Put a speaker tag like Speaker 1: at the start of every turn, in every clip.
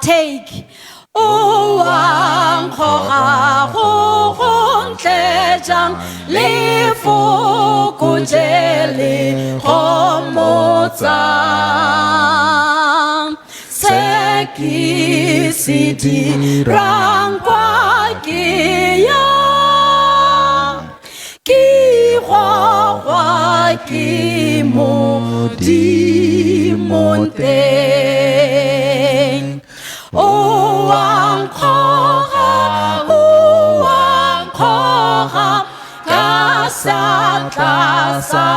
Speaker 1: take o ang khoga go ntletjang le fokotjele go motsang se ke se dirang kwa ke ya ke gwa ke modimo teng o ang khoga ka sa tlasa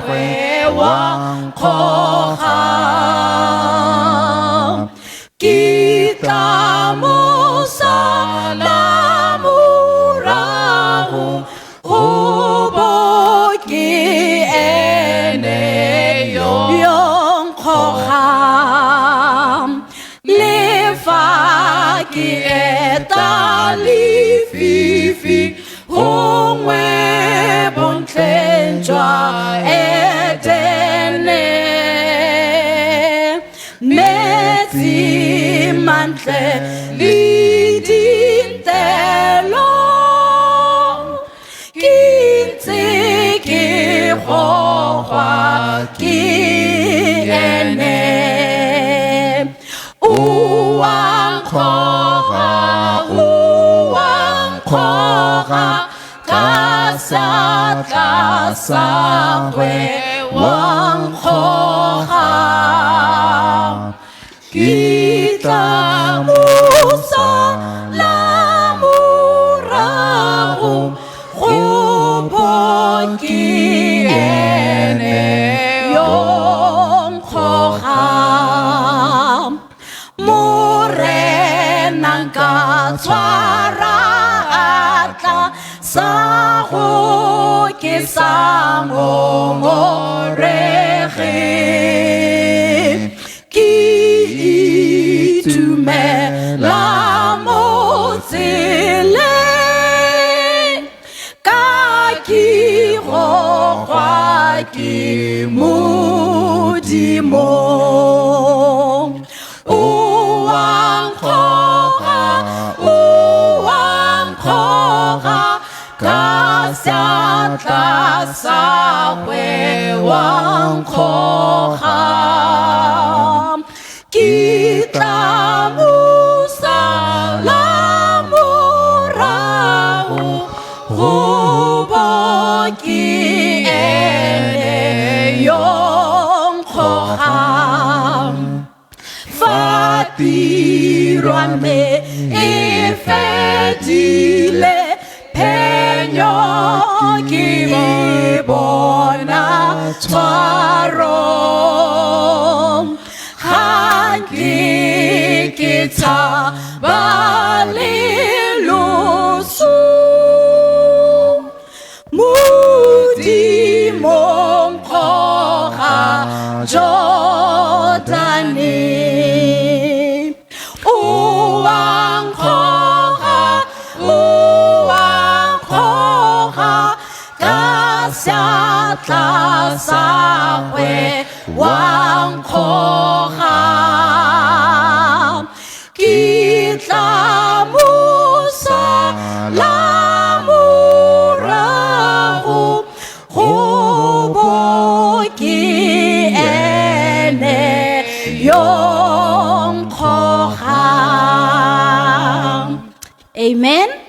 Speaker 1: hwe wang khoga kita mo sa la morago go bo ke ene yong khoga ki etali fifi hongwe bontlenjwa edene metsi mantle lidintelo kintse ke khoga ki ene sa tlasa hwe wang khoga kita mo sa la morago go bo ke ene yong khoga morena ka tshwara atla sa go ke sa ngongorege ke itumela mo tseleng ka ke gogwa ke modimo sa tlasa hwe wang khoga kita mo sa la morago go bo ke ene yong khoga fatirwa me e fedile penyo ki bona twarong hangi kita balilusu mudi mongkoha jodani uang sa tlasa hwe wang khoga kitla mo sa la morago go bo ke ene yong khoga. Amen.